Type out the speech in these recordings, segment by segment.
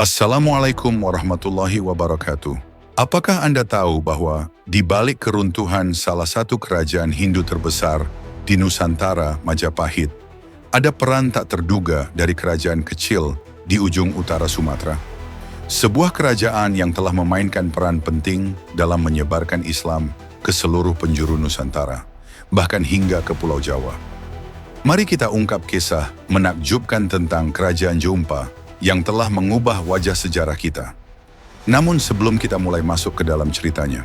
Assalamualaikum warahmatullahi wabarakatuh. Apakah Anda tahu bahwa di balik keruntuhan salah satu kerajaan Hindu terbesar di Nusantara, Majapahit, ada peran tak terduga dari kerajaan kecil di ujung utara Sumatera? Sebuah kerajaan yang telah memainkan peran penting dalam menyebarkan Islam ke seluruh penjuru Nusantara, bahkan hingga ke Pulau Jawa. Mari kita ungkap kisah menakjubkan tentang Kerajaan Jompa yang telah mengubah wajah sejarah kita. Namun sebelum kita mulai masuk ke dalam ceritanya,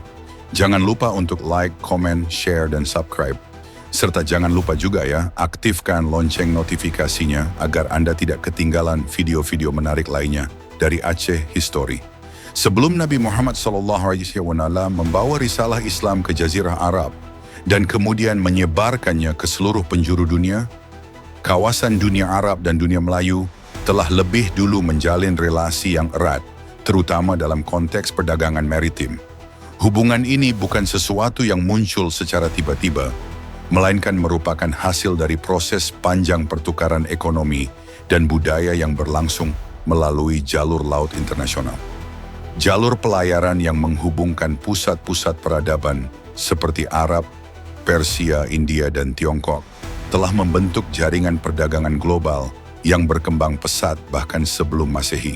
jangan lupa untuk like, comment, share, dan subscribe. Serta jangan lupa juga ya, aktifkan lonceng notifikasinya agar Anda tidak ketinggalan video-video menarik lainnya dari Aceh History. Sebelum Nabi Muhammad SAW membawa risalah Islam ke Jazirah Arab dan kemudian menyebarkannya ke seluruh penjuru dunia, kawasan dunia Arab dan dunia Melayu telah lebih dulu menjalin relasi yang erat, terutama dalam konteks perdagangan maritim. Hubungan ini bukan sesuatu yang muncul secara tiba-tiba, melainkan merupakan hasil dari proses panjang pertukaran ekonomi dan budaya yang berlangsung melalui jalur laut internasional. Jalur pelayaran yang menghubungkan pusat-pusat peradaban seperti Arab, Persia, India, dan Tiongkok telah membentuk jaringan perdagangan global yang berkembang pesat bahkan sebelum Masehi.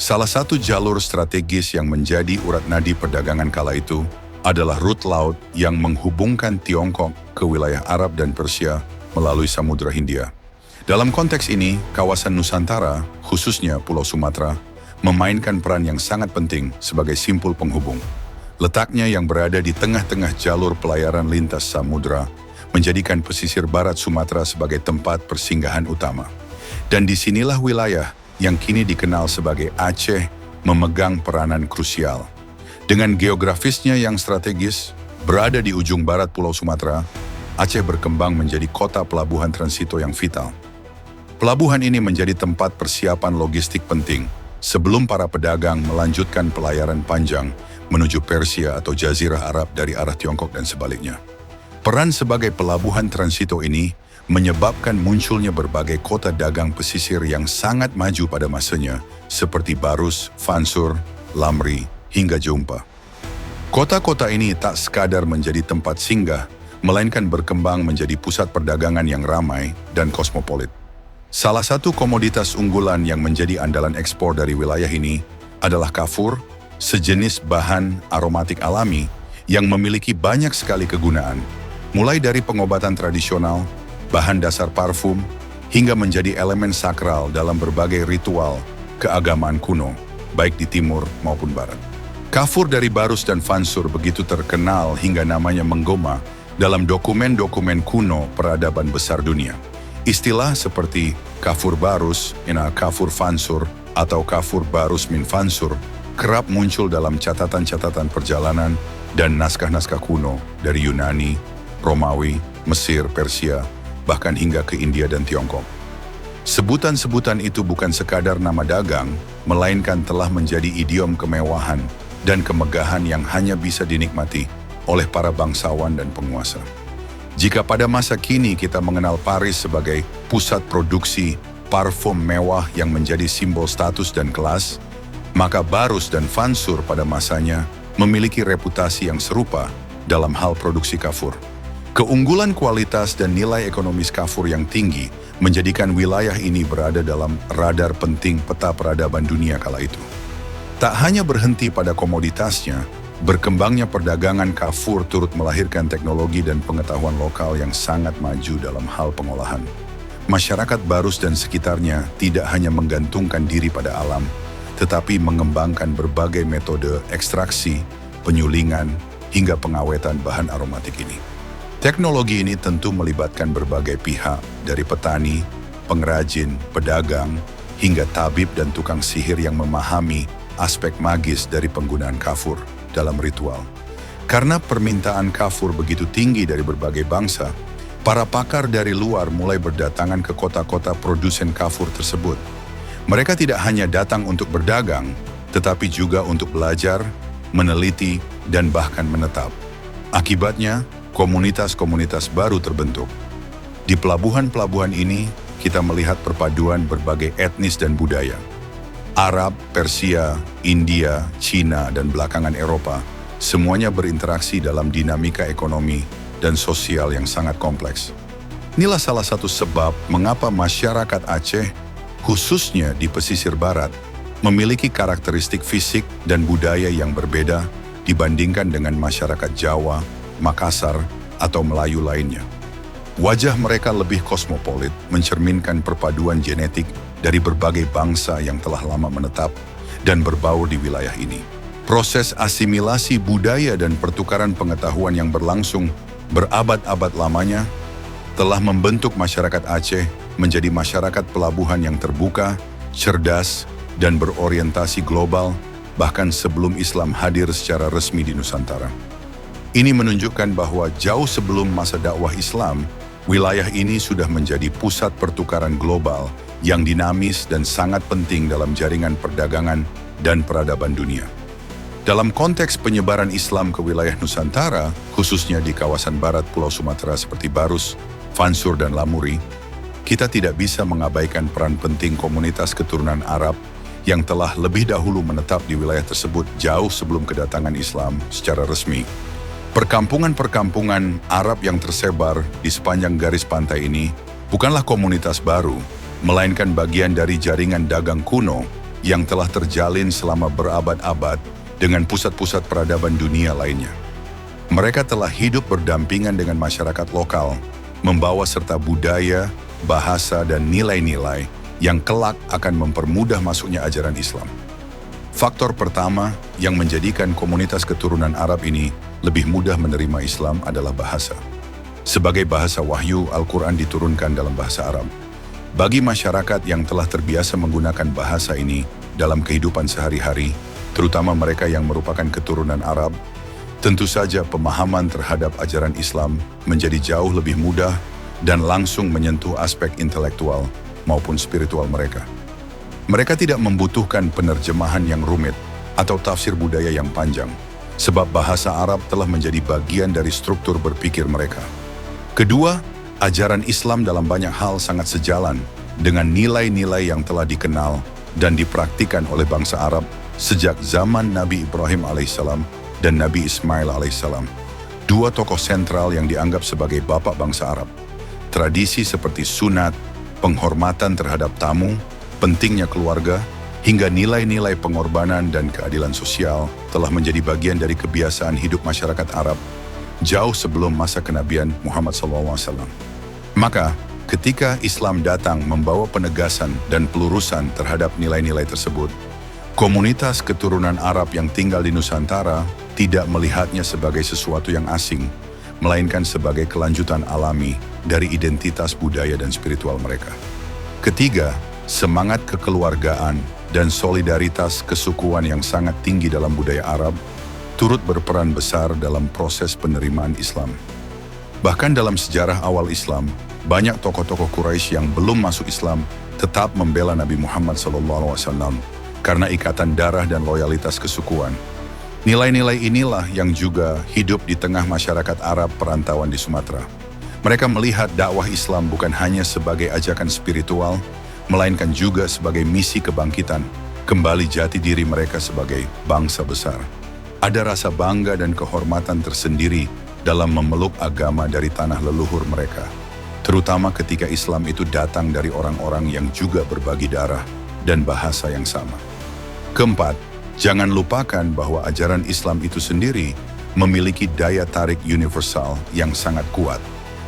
Salah satu jalur strategis yang menjadi urat nadi perdagangan kala itu adalah rute laut yang menghubungkan Tiongkok ke wilayah Arab dan Persia melalui Samudra Hindia. Dalam konteks ini, kawasan Nusantara, khususnya Pulau Sumatera, memainkan peran yang sangat penting sebagai simpul penghubung. Letaknya yang berada di tengah-tengah jalur pelayaran lintas samudra menjadikan pesisir barat Sumatera sebagai tempat persinggahan utama. Dan disinilah wilayah yang kini dikenal sebagai Aceh memegang peranan krusial. Dengan geografisnya yang strategis, berada di ujung barat Pulau Sumatera, Aceh berkembang menjadi kota pelabuhan transito yang vital. Pelabuhan ini menjadi tempat persiapan logistik penting sebelum para pedagang melanjutkan pelayaran panjang menuju Persia atau Jazirah Arab dari arah Tiongkok dan sebaliknya. Peran sebagai pelabuhan transito ini menyebabkan munculnya berbagai kota dagang pesisir yang sangat maju pada masanya, seperti Barus, Fansur, Lamri, hingga Jompa. Kota-kota ini tak sekadar menjadi tempat singgah, melainkan berkembang menjadi pusat perdagangan yang ramai dan kosmopolit. Salah satu komoditas unggulan yang menjadi andalan ekspor dari wilayah ini adalah kafur, sejenis bahan aromatik alami yang memiliki banyak sekali kegunaan, mulai dari pengobatan tradisional, bahan dasar parfum, hingga menjadi elemen sakral dalam berbagai ritual keagamaan kuno, baik di timur maupun barat. Kafur dari Barus dan Fansur begitu terkenal hingga namanya menggema dalam dokumen-dokumen kuno peradaban besar dunia. Istilah seperti kafur Barus, kafur Fansur, atau kafur Barus min Fansur kerap muncul dalam catatan-catatan perjalanan dan naskah-naskah kuno dari Yunani, Romawi, Mesir, Persia, bahkan hingga ke India dan Tiongkok. Sebutan-sebutan itu bukan sekadar nama dagang, melainkan telah menjadi idiom kemewahan dan kemegahan yang hanya bisa dinikmati oleh para bangsawan dan penguasa. Jika pada masa kini kita mengenal Paris sebagai pusat produksi parfum mewah yang menjadi simbol status dan kelas, maka Barus dan Fansur pada masanya memiliki reputasi yang serupa dalam hal produksi kafur. Keunggulan kualitas dan nilai ekonomis kafur yang tinggi menjadikan wilayah ini berada dalam radar penting peta peradaban dunia kala itu. Tak hanya berhenti pada komoditasnya, berkembangnya perdagangan kafur turut melahirkan teknologi dan pengetahuan lokal yang sangat maju dalam hal pengolahan. Masyarakat Barus dan sekitarnya tidak hanya menggantungkan diri pada alam, tetapi mengembangkan berbagai metode ekstraksi, penyulingan, hingga pengawetan bahan aromatik ini. Teknologi ini tentu melibatkan berbagai pihak, dari petani, pengrajin, pedagang, hingga tabib dan tukang sihir yang memahami aspek magis dari penggunaan kafur dalam ritual. Karena permintaan kafur begitu tinggi dari berbagai bangsa, para pakar dari luar mulai berdatangan ke kota-kota produsen kafur tersebut. Mereka tidak hanya datang untuk berdagang, tetapi juga untuk belajar, meneliti, dan bahkan menetap. Akibatnya, komunitas-komunitas baru terbentuk. Di pelabuhan-pelabuhan ini, kita melihat perpaduan berbagai etnis dan budaya. Arab, Persia, India, Cina, dan belakangan Eropa, semuanya berinteraksi dalam dinamika ekonomi dan sosial yang sangat kompleks. Inilah salah satu sebab mengapa masyarakat Aceh, khususnya di pesisir barat, memiliki karakteristik fisik dan budaya yang berbeda dibandingkan dengan masyarakat Jawa, Makassar, atau Melayu lainnya. Wajah mereka lebih kosmopolit, mencerminkan perpaduan genetik dari berbagai bangsa yang telah lama menetap dan berbaur di wilayah ini. Proses asimilasi budaya dan pertukaran pengetahuan yang berlangsung berabad-abad lamanya telah membentuk masyarakat Aceh menjadi masyarakat pelabuhan yang terbuka, cerdas, dan berorientasi global, bahkan sebelum Islam hadir secara resmi di Nusantara. Ini menunjukkan bahwa jauh sebelum masa dakwah Islam, wilayah ini sudah menjadi pusat pertukaran global yang dinamis dan sangat penting dalam jaringan perdagangan dan peradaban dunia. Dalam konteks penyebaran Islam ke wilayah Nusantara, khususnya di kawasan barat Pulau Sumatera seperti Barus, Fansur, dan Lamuri, kita tidak bisa mengabaikan peran penting komunitas keturunan Arab yang telah lebih dahulu menetap di wilayah tersebut jauh sebelum kedatangan Islam secara resmi. Perkampungan-perkampungan Arab yang tersebar di sepanjang garis pantai ini bukanlah komunitas baru, melainkan bagian dari jaringan dagang kuno yang telah terjalin selama berabad-abad dengan pusat-pusat peradaban dunia lainnya. Mereka telah hidup berdampingan dengan masyarakat lokal, membawa serta budaya, bahasa, dan nilai-nilai yang kelak akan mempermudah masuknya ajaran Islam. Faktor pertama yang menjadikan komunitas keturunan Arab ini lebih mudah menerima Islam adalah bahasa. Sebagai bahasa wahyu, Al-Quran diturunkan dalam bahasa Arab. Bagi masyarakat yang telah terbiasa menggunakan bahasa ini dalam kehidupan sehari-hari, terutama mereka yang merupakan keturunan Arab, tentu saja pemahaman terhadap ajaran Islam menjadi jauh lebih mudah dan langsung menyentuh aspek intelektual maupun spiritual mereka. Mereka tidak membutuhkan penerjemahan yang rumit atau tafsir budaya yang panjang, sebab bahasa Arab telah menjadi bagian dari struktur berpikir mereka. Kedua, ajaran Islam dalam banyak hal sangat sejalan dengan nilai-nilai yang telah dikenal dan dipraktikkan oleh bangsa Arab sejak zaman Nabi Ibrahim alaihissalam dan Nabi Ismail alaihissalam, dua tokoh sentral yang dianggap sebagai bapak bangsa Arab. Tradisi seperti sunat, penghormatan terhadap tamu, pentingnya keluarga, hingga nilai-nilai pengorbanan dan keadilan sosial telah menjadi bagian dari kebiasaan hidup masyarakat Arab jauh sebelum masa kenabian Muhammad SAW. Maka, ketika Islam datang membawa penegasan dan pelurusan terhadap nilai-nilai tersebut, komunitas keturunan Arab yang tinggal di Nusantara tidak melihatnya sebagai sesuatu yang asing, melainkan sebagai kelanjutan alami dari identitas budaya dan spiritual mereka. Ketiga, semangat kekeluargaan dan solidaritas kesukuan yang sangat tinggi dalam budaya Arab turut berperan besar dalam proses penerimaan Islam. Bahkan dalam sejarah awal Islam, banyak tokoh-tokoh Quraisy yang belum masuk Islam tetap membela Nabi Muhammad SAW karena ikatan darah dan loyalitas kesukuan. Nilai-nilai inilah yang juga hidup di tengah masyarakat Arab perantauan di Sumatera. Mereka melihat dakwah Islam bukan hanya sebagai ajakan spiritual, melainkan juga sebagai misi kebangkitan, kembali jati diri mereka sebagai bangsa besar. Ada rasa bangga dan kehormatan tersendiri dalam memeluk agama dari tanah leluhur mereka, terutama ketika Islam itu datang dari orang-orang yang juga berbagi darah dan bahasa yang sama. Keempat, jangan lupakan bahwa ajaran Islam itu sendiri memiliki daya tarik universal yang sangat kuat,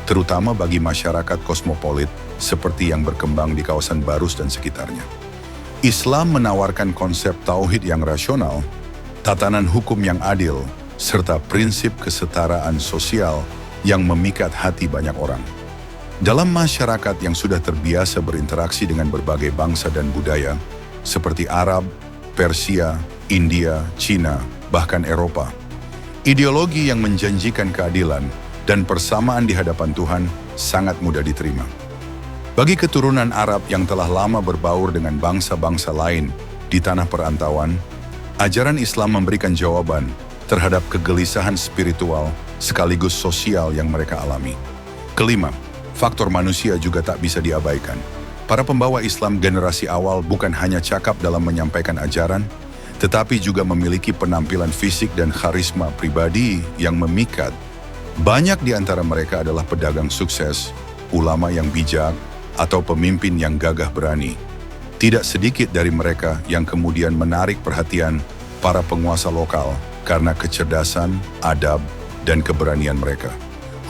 terutama bagi masyarakat kosmopolit seperti yang berkembang di kawasan Barus dan sekitarnya. Islam menawarkan konsep tauhid yang rasional, tatanan hukum yang adil, serta prinsip kesetaraan sosial yang memikat hati banyak orang. Dalam masyarakat yang sudah terbiasa berinteraksi dengan berbagai bangsa dan budaya, seperti Arab, Persia, India, Cina, bahkan Eropa, ideologi yang menjanjikan keadilan dan persamaan di hadapan Tuhan sangat mudah diterima. Bagi keturunan Arab yang telah lama berbaur dengan bangsa-bangsa lain di tanah perantauan, ajaran Islam memberikan jawaban terhadap kegelisahan spiritual sekaligus sosial yang mereka alami. Kelima, faktor manusia juga tak bisa diabaikan. Para pembawa Islam generasi awal bukan hanya cakap dalam menyampaikan ajaran, tetapi juga memiliki penampilan fisik dan karisma pribadi yang memikat. Banyak di antara mereka adalah pedagang sukses, ulama yang bijak, atau pemimpin yang gagah berani. Tidak sedikit dari mereka yang kemudian menarik perhatian para penguasa lokal karena kecerdasan, adab, dan keberanian mereka.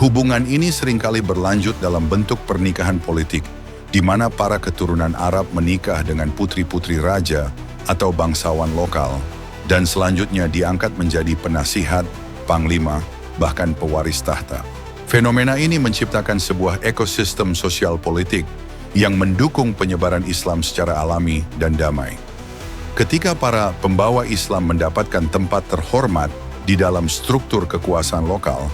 Hubungan ini seringkali berlanjut dalam bentuk pernikahan politik, di mana para keturunan Arab menikah dengan putri-putri raja atau bangsawan lokal, dan selanjutnya diangkat menjadi penasihat, panglima, bahkan pewaris tahta. Fenomena ini menciptakan sebuah ekosistem sosial politik yang mendukung penyebaran Islam secara alami dan damai. Ketika para pembawa Islam mendapatkan tempat terhormat di dalam struktur kekuasaan lokal,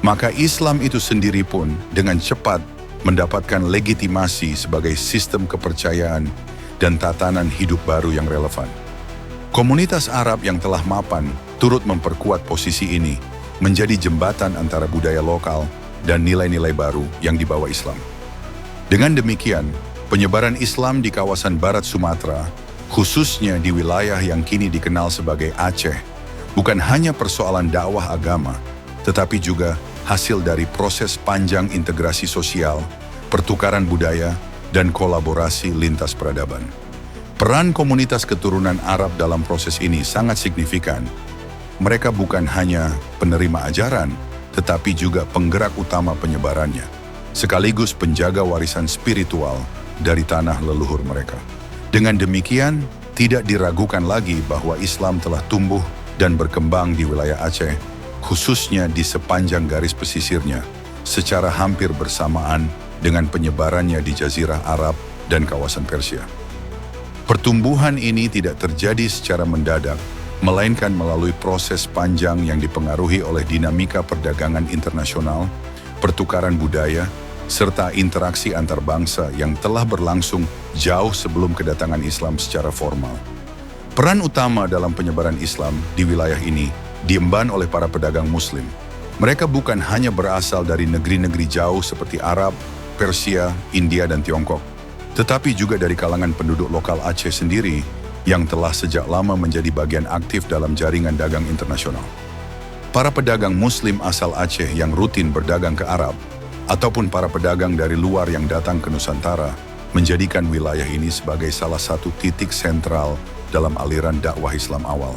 maka Islam itu sendiri pun dengan cepat mendapatkan legitimasi sebagai sistem kepercayaan dan tatanan hidup baru yang relevan. Komunitas Arab yang telah mapan turut memperkuat posisi ini, menjadi jembatan antara budaya lokal dan nilai-nilai baru yang dibawa Islam. Dengan demikian, penyebaran Islam di kawasan Barat Sumatera, khususnya di wilayah yang kini dikenal sebagai Aceh, bukan hanya persoalan dakwah agama, tetapi juga hasil dari proses panjang integrasi sosial, pertukaran budaya, dan kolaborasi lintas peradaban. Peran komunitas keturunan Arab dalam proses ini sangat signifikan. Mereka bukan hanya penerima ajaran, tetapi juga penggerak utama penyebarannya, sekaligus penjaga warisan spiritual dari tanah leluhur mereka. Dengan demikian, tidak diragukan lagi bahwa Islam telah tumbuh dan berkembang di wilayah Aceh, khususnya di sepanjang garis pesisirnya, secara hampir bersamaan dengan penyebarannya di Jazirah Arab dan kawasan Persia. Pertumbuhan ini tidak terjadi secara mendadak, melainkan melalui proses panjang yang dipengaruhi oleh dinamika perdagangan internasional, pertukaran budaya, serta interaksi antar bangsa yang telah berlangsung jauh sebelum kedatangan Islam secara formal. Peran utama dalam penyebaran Islam di wilayah ini diemban oleh para pedagang Muslim. Mereka bukan hanya berasal dari negeri-negeri jauh seperti Arab, Persia, India, dan Tiongkok, tetapi juga dari kalangan penduduk lokal Aceh sendiri yang telah sejak lama menjadi bagian aktif dalam jaringan dagang internasional. Para pedagang Muslim asal Aceh yang rutin berdagang ke Arab, ataupun para pedagang dari luar yang datang ke Nusantara, menjadikan wilayah ini sebagai salah satu titik sentral dalam aliran dakwah Islam awal.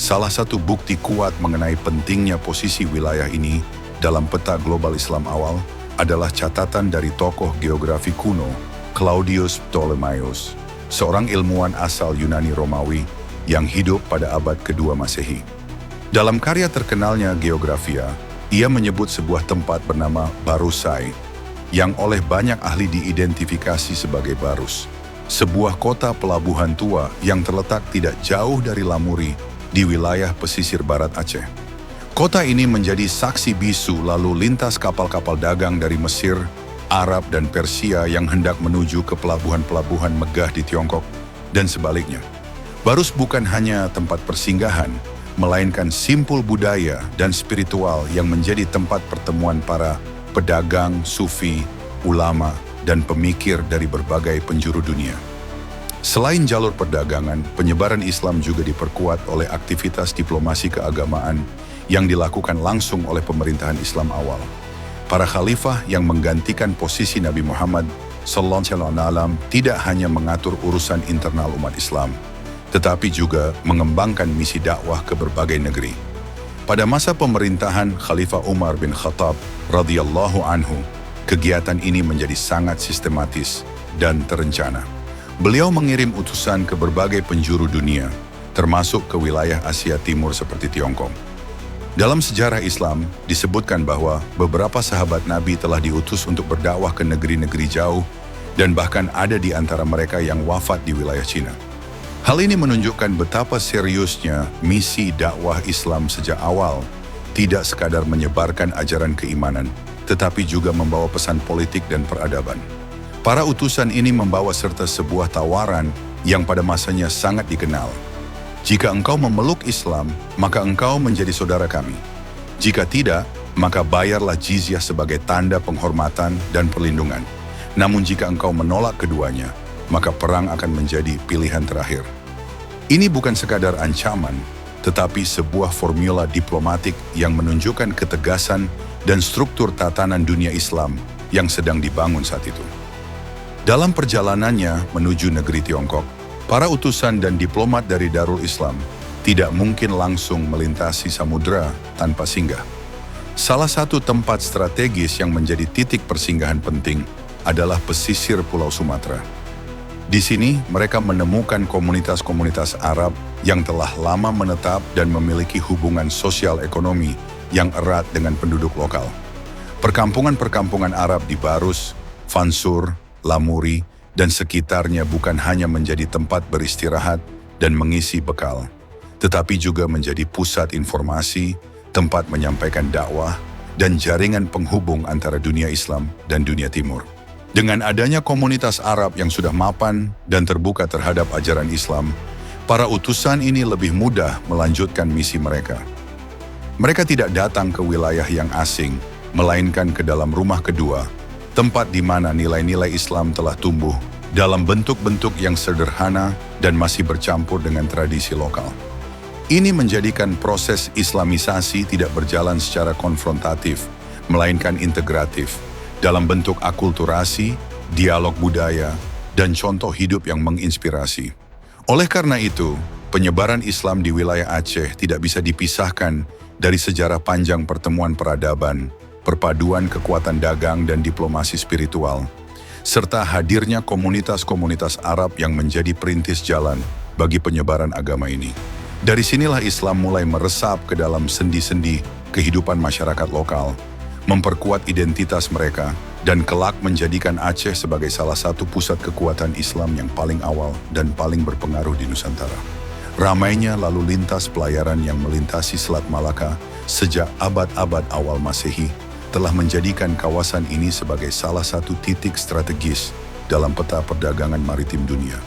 Salah satu bukti kuat mengenai pentingnya posisi wilayah ini dalam peta global Islam awal adalah catatan dari tokoh geografi kuno, Claudius Ptolemaios, seorang ilmuwan asal Yunani Romawi yang hidup pada abad kedua Masehi. Dalam karya terkenalnya Geografia, ia menyebut sebuah tempat bernama Barusai, yang oleh banyak ahli diidentifikasi sebagai Barus, sebuah kota pelabuhan tua yang terletak tidak jauh dari Lamuri di wilayah pesisir barat Aceh. Kota ini menjadi saksi bisu lalu lintas kapal-kapal dagang dari Mesir, Arab, dan Persia yang hendak menuju ke pelabuhan-pelabuhan megah di Tiongkok dan sebaliknya. Barus bukan hanya tempat persinggahan, melainkan simpul budaya dan spiritual yang menjadi tempat pertemuan para pedagang, sufi, ulama, dan pemikir dari berbagai penjuru dunia. Selain jalur perdagangan, penyebaran Islam juga diperkuat oleh aktivitas diplomasi keagamaan yang dilakukan langsung oleh pemerintahan Islam awal. Para khalifah yang menggantikan posisi Nabi Muhammad SAW tidak hanya mengatur urusan internal umat Islam, tetapi juga mengembangkan misi dakwah ke berbagai negeri. Pada masa pemerintahan Khalifah Umar bin Khattab radhiyallahu anhu, kegiatan ini menjadi sangat sistematis dan terencana. Beliau mengirim utusan ke berbagai penjuru dunia, termasuk ke wilayah Asia Timur seperti Tiongkok. Dalam sejarah Islam, disebutkan bahwa beberapa sahabat Nabi telah diutus untuk berdakwah ke negeri-negeri jauh, dan bahkan ada di antara mereka yang wafat di wilayah Cina. Hal ini menunjukkan betapa seriusnya misi dakwah Islam sejak awal, tidak sekadar menyebarkan ajaran keimanan, tetapi juga membawa pesan politik dan peradaban. Para utusan ini membawa serta sebuah tawaran yang pada masanya sangat dikenal. Jika engkau memeluk Islam, maka engkau menjadi saudara kami. Jika tidak, maka bayarlah jizyah sebagai tanda penghormatan dan perlindungan. Namun jika engkau menolak keduanya, maka perang akan menjadi pilihan terakhir. Ini bukan sekadar ancaman, tetapi sebuah formula diplomatik yang menunjukkan ketegasan dan struktur tatanan dunia Islam yang sedang dibangun saat itu. Dalam perjalanannya menuju negeri Tiongkok, para utusan dan diplomat dari Darul Islam tidak mungkin langsung melintasi samudera tanpa singgah. Salah satu tempat strategis yang menjadi titik persinggahan penting adalah pesisir Pulau Sumatera. Di sini mereka menemukan komunitas-komunitas Arab yang telah lama menetap dan memiliki hubungan sosial ekonomi yang erat dengan penduduk lokal. Perkampungan-perkampungan Arab di Barus, Fansur, Lamuri, dan sekitarnya bukan hanya menjadi tempat beristirahat dan mengisi bekal, tetapi juga menjadi pusat informasi, tempat menyampaikan dakwah, dan jaringan penghubung antara dunia Islam dan dunia Timur. Dengan adanya komunitas Arab yang sudah mapan dan terbuka terhadap ajaran Islam, para utusan ini lebih mudah melanjutkan misi mereka. Mereka tidak datang ke wilayah yang asing, melainkan ke dalam rumah kedua, tempat di mana nilai-nilai Islam telah tumbuh dalam bentuk-bentuk yang sederhana dan masih bercampur dengan tradisi lokal. Ini menjadikan proses Islamisasi tidak berjalan secara konfrontatif, melainkan integratif, dalam bentuk akulturasi, dialog budaya, dan contoh hidup yang menginspirasi. Oleh karena itu, penyebaran Islam di wilayah Aceh tidak bisa dipisahkan dari sejarah panjang pertemuan peradaban, perpaduan kekuatan dagang dan diplomasi spiritual, serta hadirnya komunitas-komunitas Arab yang menjadi perintis jalan bagi penyebaran agama ini. Dari sinilah Islam mulai meresap ke dalam sendi-sendi kehidupan masyarakat lokal, memperkuat identitas mereka, dan kelak menjadikan Aceh sebagai salah satu pusat kekuatan Islam yang paling awal dan paling berpengaruh di Nusantara. Ramainya lalu lintas pelayaran yang melintasi Selat Malaka sejak abad-abad awal Masehi telah menjadikan kawasan ini sebagai salah satu titik strategis dalam peta perdagangan maritim dunia.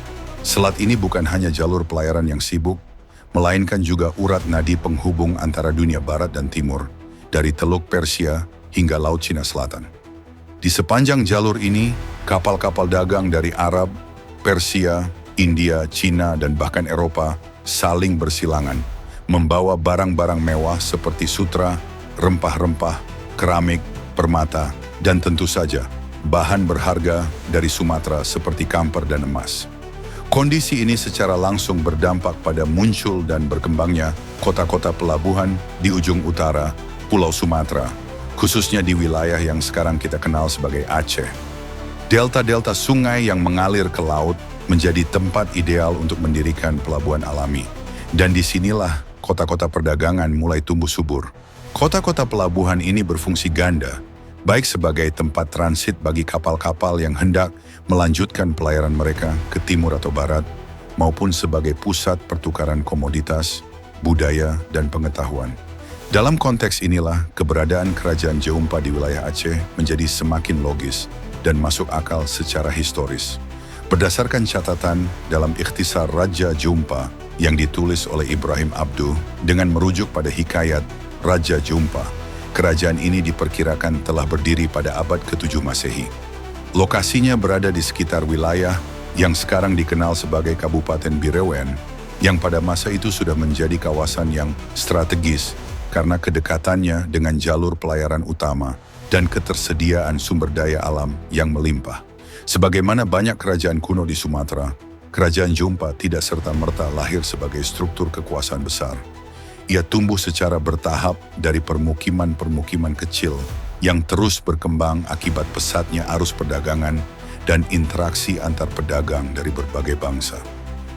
Selat ini bukan hanya jalur pelayaran yang sibuk, melainkan juga urat nadi penghubung antara dunia Barat dan Timur, dari Teluk Persia hingga Laut Cina Selatan. Di sepanjang jalur ini, kapal-kapal dagang dari Arab, Persia, India, Cina, dan bahkan Eropa saling bersilangan, membawa barang-barang mewah seperti sutra, rempah-rempah, keramik, permata, dan tentu saja bahan berharga dari Sumatera seperti kamper dan emas. Kondisi ini secara langsung berdampak pada muncul dan berkembangnya kota-kota pelabuhan di ujung utara Pulau Sumatera, khususnya di wilayah yang sekarang kita kenal sebagai Aceh. Delta-delta sungai yang mengalir ke laut menjadi tempat ideal untuk mendirikan pelabuhan alami. Dan disinilah kota-kota perdagangan mulai tumbuh subur. Kota-kota pelabuhan ini berfungsi ganda, baik sebagai tempat transit bagi kapal-kapal yang hendak melanjutkan pelayaran mereka ke timur atau barat, maupun sebagai pusat pertukaran komoditas, budaya, dan pengetahuan. Dalam konteks inilah, keberadaan Kerajaan Jeumpa di wilayah Aceh menjadi semakin logis dan masuk akal secara historis. Berdasarkan catatan dalam Ikhtisar Raja Jeumpa yang ditulis oleh Ibrahim Abduh dengan merujuk pada hikayat Raja Jeumpa, kerajaan ini diperkirakan telah berdiri pada abad ke-7 Masehi. Lokasinya berada di sekitar wilayah yang sekarang dikenal sebagai Kabupaten Bireuen, yang pada masa itu sudah menjadi kawasan yang strategis karena kedekatannya dengan jalur pelayaran utama dan ketersediaan sumber daya alam yang melimpah. Sebagaimana banyak kerajaan kuno di Sumatera, Kerajaan Jeumpa tidak serta-merta lahir sebagai struktur kekuasaan besar. Ia tumbuh secara bertahap dari permukiman-permukiman kecil yang terus berkembang akibat pesatnya arus perdagangan dan interaksi antar pedagang dari berbagai bangsa.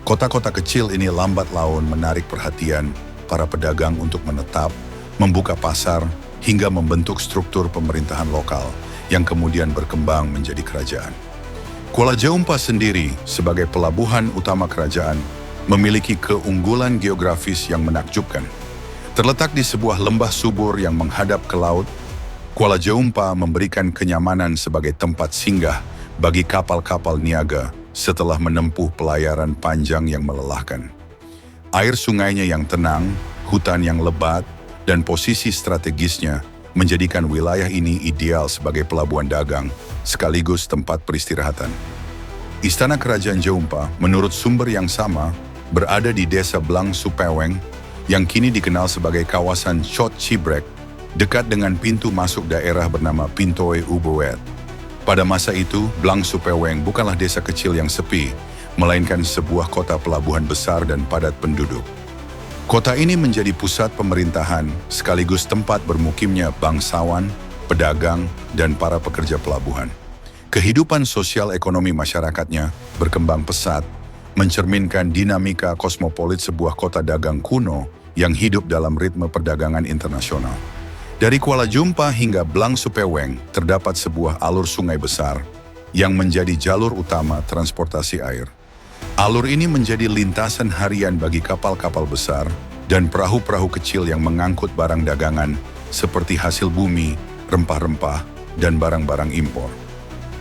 Kota-kota kecil ini lambat laun menarik perhatian para pedagang untuk menetap, membuka pasar, hingga membentuk struktur pemerintahan lokal yang kemudian berkembang menjadi kerajaan. Kuala Jeumpa sendiri sebagai pelabuhan utama kerajaan memiliki keunggulan geografis yang menakjubkan. Terletak di sebuah lembah subur yang menghadap ke laut, Kuala Jeumpa memberikan kenyamanan sebagai tempat singgah bagi kapal-kapal niaga setelah menempuh pelayaran panjang yang melelahkan. Air sungainya yang tenang, hutan yang lebat, dan posisi strategisnya menjadikan wilayah ini ideal sebagai pelabuhan dagang sekaligus tempat peristirahatan. Istana Kerajaan Jeumpa, menurut sumber yang sama, berada di desa Blang Supeweng yang kini dikenal sebagai kawasan Chot Chibrek, dekat dengan pintu masuk daerah bernama Pintoe Ubowet. Pada masa itu, Blang Supeweng bukanlah desa kecil yang sepi, melainkan sebuah kota pelabuhan besar dan padat penduduk. Kota ini menjadi pusat pemerintahan sekaligus tempat bermukimnya bangsawan, pedagang, dan para pekerja pelabuhan. Kehidupan sosial ekonomi masyarakatnya berkembang pesat, mencerminkan dinamika kosmopolit sebuah kota dagang kuno yang hidup dalam ritme perdagangan internasional. Dari Kuala Jumpa hingga Blang Supeweng terdapat sebuah alur sungai besar yang menjadi jalur utama transportasi air. Alur ini menjadi lintasan harian bagi kapal-kapal besar dan perahu-perahu kecil yang mengangkut barang dagangan seperti hasil bumi, rempah-rempah, dan barang-barang impor.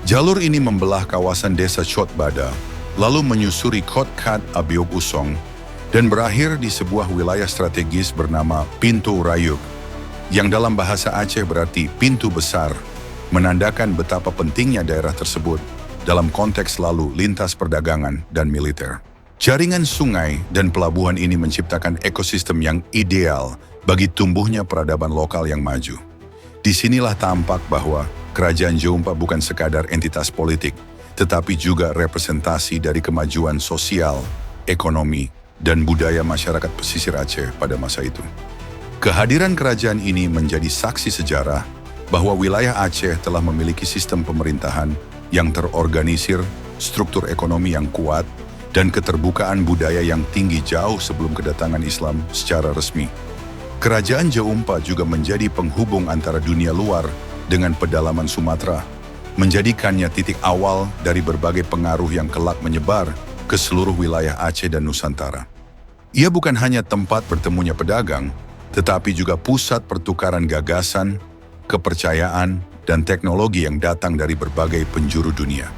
Jalur ini membelah kawasan desa Chot Bada, lalu menyusuri Kot Kat Abiog Usong, dan berakhir di sebuah wilayah strategis bernama Pintu Rayuk, yang dalam bahasa Aceh berarti pintu besar, menandakan betapa pentingnya daerah tersebut dalam konteks lalu lintas perdagangan dan militer. Jaringan sungai dan pelabuhan ini menciptakan ekosistem yang ideal bagi tumbuhnya peradaban lokal yang maju. Disinilah tampak bahwa Kerajaan Jeumpa bukan sekadar entitas politik, tetapi juga representasi dari kemajuan sosial, ekonomi, dan budaya masyarakat pesisir Aceh pada masa itu. Kehadiran kerajaan ini menjadi saksi sejarah bahwa wilayah Aceh telah memiliki sistem pemerintahan yang terorganisir, struktur ekonomi yang kuat, dan keterbukaan budaya yang tinggi jauh sebelum kedatangan Islam secara resmi. Kerajaan Jeumpa juga menjadi penghubung antara dunia luar dengan pedalaman Sumatera, menjadikannya titik awal dari berbagai pengaruh yang kelak menyebar ke seluruh wilayah Aceh dan Nusantara. Ia bukan hanya tempat bertemunya pedagang, tetapi juga pusat pertukaran gagasan, kepercayaan, dan teknologi yang datang dari berbagai penjuru dunia.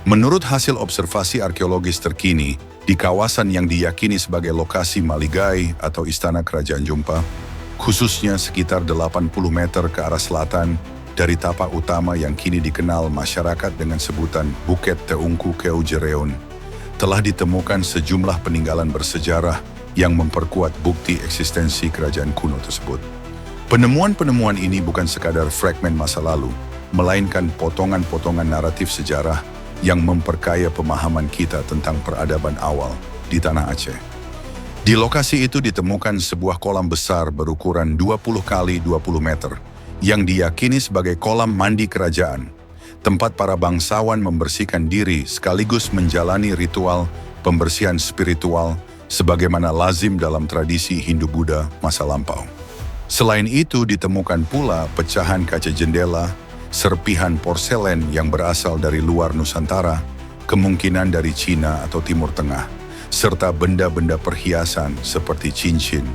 Menurut hasil observasi arkeologis terkini, di kawasan yang diyakini sebagai lokasi Maligai atau Istana Kerajaan Jeumpa, khususnya sekitar 80 meter ke arah selatan dari tapak utama yang kini dikenal masyarakat dengan sebutan Bukit Teungku Keu Jereon, telah ditemukan sejumlah peninggalan bersejarah yang memperkuat bukti eksistensi kerajaan kuno tersebut. Penemuan-penemuan ini bukan sekadar fragmen masa lalu, melainkan potongan-potongan naratif sejarah yang memperkaya pemahaman kita tentang peradaban awal di Tanah Aceh. Di lokasi itu ditemukan sebuah kolam besar berukuran 20 kali 20 meter yang diyakini sebagai kolam mandi kerajaan, tempat para bangsawan membersihkan diri sekaligus menjalani ritual pembersihan spiritual sebagaimana lazim dalam tradisi Hindu-Buddha masa lampau. Selain itu ditemukan pula pecahan kaca jendela, serpihan porselen yang berasal dari luar Nusantara, kemungkinan dari Cina atau Timur Tengah, serta benda-benda perhiasan seperti cincin,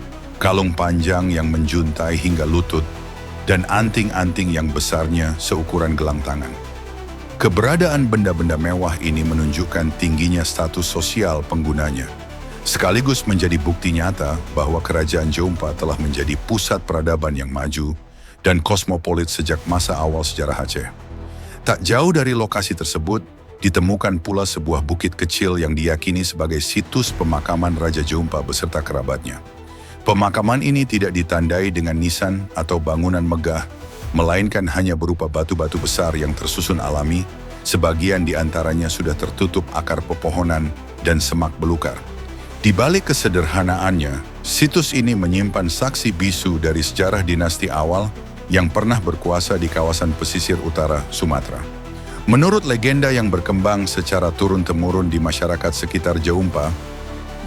kalung panjang yang menjuntai hingga lutut, dan anting-anting yang besarnya seukuran gelang tangan. Keberadaan benda-benda mewah ini menunjukkan tingginya status sosial penggunanya, sekaligus menjadi bukti nyata bahwa Kerajaan Jeumpa telah menjadi pusat peradaban yang maju dan kosmopolit sejak masa awal sejarah Aceh. Tak jauh dari lokasi tersebut, ditemukan pula sebuah bukit kecil yang diyakini sebagai situs pemakaman Raja Jeumpa beserta kerabatnya. Pemakaman ini tidak ditandai dengan nisan atau bangunan megah, melainkan hanya berupa batu-batu besar yang tersusun alami, sebagian di antaranya sudah tertutup akar pepohonan dan semak belukar. Di balik kesederhanaannya, situs ini menyimpan saksi bisu dari sejarah dinasti awal yang pernah berkuasa di kawasan pesisir utara Sumatera. Menurut legenda yang berkembang secara turun-temurun di masyarakat sekitar Jeumpa,